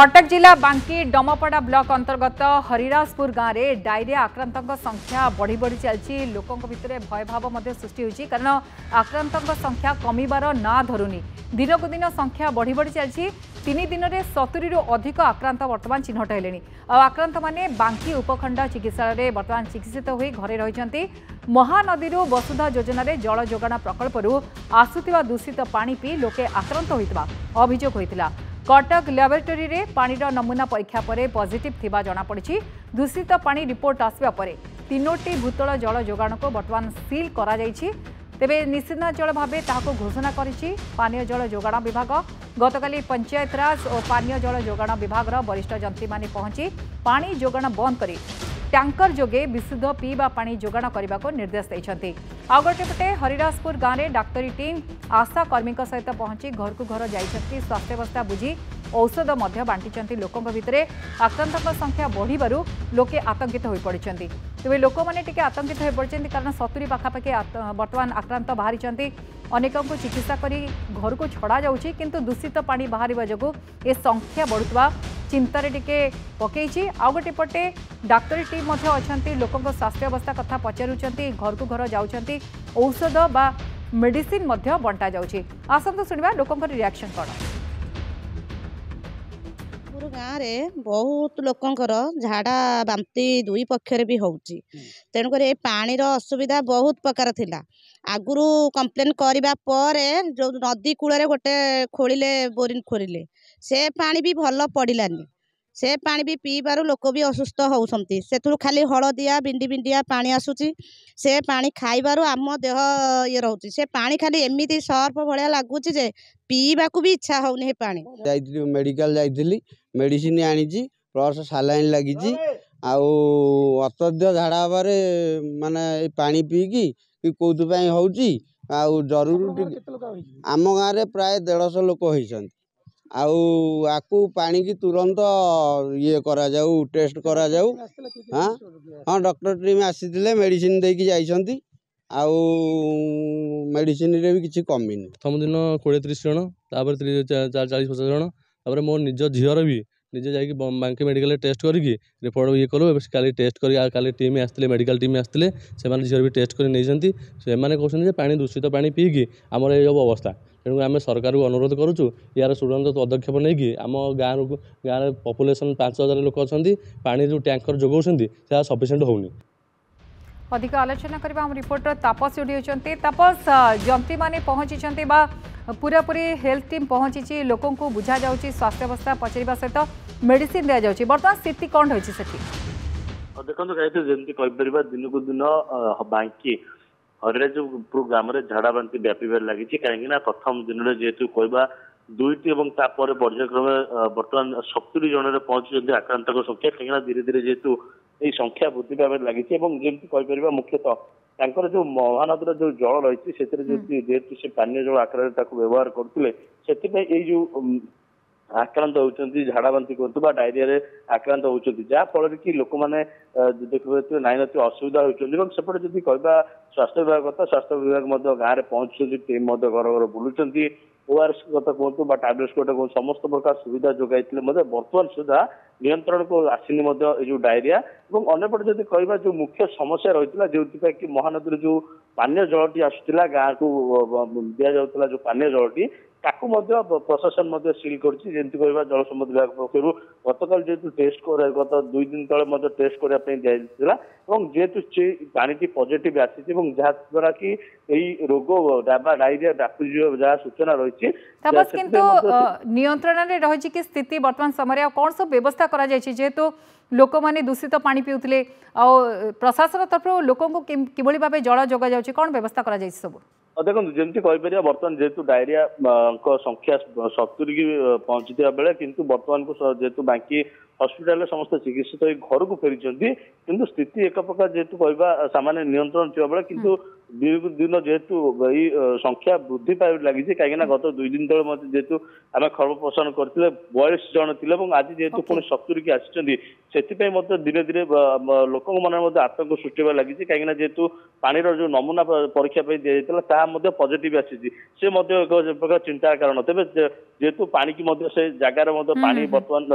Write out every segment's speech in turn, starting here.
कटक जिला बांकी डमपड़ा ब्लॉक अंतर्गत हरिराजपुर गाँव में डायरिया आक्रांतों संख्या बढ़ी बढ़ी चलती लोकों भितर भयभाव सृष्टि होती कारण आक्रांतों संख्या कमिबार ना धरुनी दिनकू दिन संख्या बढ़ी बढ़ी चलती 3 दिन में 70 अधिक आक्रांत बर्तमान चिन्हट हेले आक्रांत मैंने बांकी उपखंड चिकित्सालय बर्तमान चिकित्सित होई घरे रही महानदी वसुधा योजन जल जोगाण प्रकल्प आसुवा दूषित पानी पी लोके आक्रांत होता अभियोग होता कटक लैबोरेटरी रे पानीर नमूना परीक्षा पर पॉजिटिव थिबा जना पड़ी दूषित पानी रिपोर्ट आसवा पर 3टी भूतल जल जोगाण को बर्तमान सील करा जायछि तेबे निषेधांचल भाव ताहाको घोषणा करिछि पानीय जल जोगाण विभाग गतकाली पंचायत राज और पानीय जल जोगाण विभाग वरिष्ठ जंत्री माने पहुंची पानी जोगाण बंद करी टैंकर जोगे विशुद्ध पीवा पानी जोगाण करने को निर्देश देते आउ गोटेपटे हरिराजपुर गाँव में डाक्तरी टीम आशा कर्मी सहित पहुंची घर को घर जाइछंती स्वास्थ्यावस्था बुझी औषध बांटी लोकों भितर आक्रांत संख्या बढ़िबारु लोके आतंकित हो पड़ती तेज लोक मैंने आतंकित हो पड़ते कारण 70 पाखापाखि बर्तमान आक्रांत बाहरी अनेक चिकित्सा करी घर को छड़ा जाउछि किंतु दूषित पानी बाहर जो ए संख्या बढ़ुवा चिंतार टिके पकई आउ गोटे पटे डाक्तरी टीम अच्छा लोकों स्वास्थ्य अवस्था कथा पचारुंट घर को घर जाऊँच औषध बा मेडिसिन बंटा जाउछि आसंतु सुनिबा लोकों रिएक्शन कौन गाँव में बहुत लोकंर झाड़ा बांती दुई पक्षर भी होउची तेणुक पानीर असुविधा बहुत प्रकार थिला आगुरु कंप्लेन करबा पर जो नदी कूल गोटे खोलिले बोरिंग खोलिले से पानी भी भल पड़ानी से पानी भी पीबारु लोक भी असुस्थ होउछंती सेथुरु खाली हलदिया बिंडी बिंडिया पानी आसुची से पानी खाइबारु आम देह ये रहउची से पानी खाली एमिति सर्फ भलिया लागुची जे पीबाकू भी इच्छा होउनी हे पानी जाइतिली मेडिकल जाइतिली मेडिसिन आनीची प्लस सालाइन लागिची आउ अत्यध्य झाड़ा बारे माने पानी पीकी कि कोउथि होउची आउ जरूर आम गाँव में प्राय 150 लोक होइछंती आउ आकु पानी की तुरंत ये करा जाऊ टेस्ट करा जाऊ हाँ हाँ डॉक्टर टीम आसीथिले मेडिसिन देकी जाइछंती आउ मेडिसिन रे भी किछि कमिनी प्रथम दिन 20-30 जन तापर 40-50 जन तापर मो निज झीर भी निजे जाकि बांकी मेडिकल टेस्ट करके रिपोर्ट ये कलु काली टेस्ट कर टीम आसते मेडिकल टीम आसते से झीर भी टेस्ट कर कहते पानी दूषित पानी पीकी आमर ये अवस्था तेणु आम सरकार को अनुरोध करुचु यार तुरंत पदक्षेप नहीं कि आम गाँव पपुलेसन 5000 लोक अच्छा पानी जो टैंकर जोगाउछंती से सफिशिएंट होउनी अधिक आलोचना करबा हम रिपोर्टर तापस जोड़ी होचंती तापस जंती माने पहुंची बा पूरा पूरी हेल्थ टीम पहुंची लोकों को बुझा जाउची स्वास्थ्य अवस्था पचरिबा सहित मेडिसिन दिया जाउची वर्तमान स्थिति कोन होइची सेठी देखो कहते जंती कहि परिबा दिन को दिन बांकी हरिराजपुर ग्राम में झाड़ा बांति व्यापार लगी कहीं प्रथम दिन में जेहेतु कहवा 2टी और तापर पर्यायक्रमे बर्तमान 70 जन पहुंची आक्रांत संख्या कहीं धीरे धीरे जेहेतु ये संख्या वृद्धि पावे लगी जमी कहीपर मुख्यतः जो महानदी जो जल रही जेहेतु से पानी जल आकार व्यवहार करते से जो आक्रांत होती झाड़ा बांति करते डायरिया आक्रांत होती जहाँफल कि लोक मैंने देखिए नाई नथी असुविधा होती सेपटे जब कह स्वास्थ्य विभाग कथा स्वास्थ्य विभाग गाँव में पहुंचुंट टीम घर घर बुलूं ओआरएस कथा कहतु टैबलेट्स कथा कहूँ समस्त प्रकार सुविधा जोगाई बर्तमान सुधा नियंत्रण को आसनी जो डायरिया और अंपटे जब कह जो मुख्य समस्या रही जो कि महानदी जो पानीय जलटी आसूला गाँव को दि जाऊला जो पानीय जलटी ताकू प्रशासन सिल करछि जेंति कहबा जल संपद विभाग पक्षर गतकाल जेहेतु टेस्ट गत 2 दिन तले टेस्ट करने दिया जेहेतु से पानी पॉजिटिव आसी जहाँद्वारा कि रोग डायरिया व्यापी जहाँ सूचना रही नियंत्रण रही कि स्थिति वर्तमान समय कौन सब व्यवस्था करा जेहेतु लोक मैंने दूषित पानी पीउथिले प्रशासन तरफ लोक किभली भाव जल जोगा जाउछि कौन व्यवस्था करा सब देखो जमी कहीपर बर्तमान जेहेतु डायरिया संख्या 70 की पहुंची बेले किंतु बर्तमान को जेहेतु बांकी हॉस्पिटल समस्त चिकित्सित घर को फेरी किंतु स्थिति एक प्रकार जेहेतु कहवा सामान्य नियंत्रण थी बेले किंतु दिन जेहेतु संख्या वृद्धि पाई लगी कहीं गत 2 दिन तले जेहेतु आम खबर प्रसारण करते 42 जन थे आज जेहेतु पुणी 70 की आसी धीरे धीरे लोक मन आतंक सृष्टि लगी कहीं जेहेतु पानी जो नमूना परीक्षा दि जाता पॉजिटिव आसी एक प्रकार चिंतार कारण तेज जेहेतु पानी की मध्य से जगार पानी बर्तमान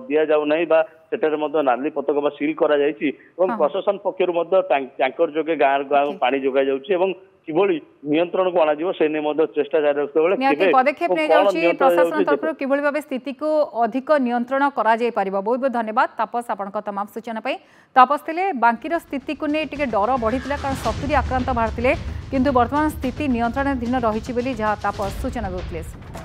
दि जाऊ नहीं बा सेठारे नाली पतक बा सील करा जायछि एवं प्रशासन पक्षरु टैंकर जोगे गाँ गाँ पानी जोगा जाउछि एवं किभଳି नियंत्रण को अणाଯିବ से ने चेष्टा जारी रखते पदक्षेप नहीं जाउछि प्रशासन तरफ किभଳି भाबे स्थिति को अधिक नियंत्रण करा जाय परिबा। बहुत बहुत धन्यवाद तापस आपनक तमाम सूचना पई। तापस थिले बांकीर स्थिति को नै टिके डर बढ़िथिला कारण 70 आक्रांत बाहरथिले किंतु वर्तमान स्थिति नियंत्रणाधीन रहिछि बोली जहा तापस सूचना देउथिले।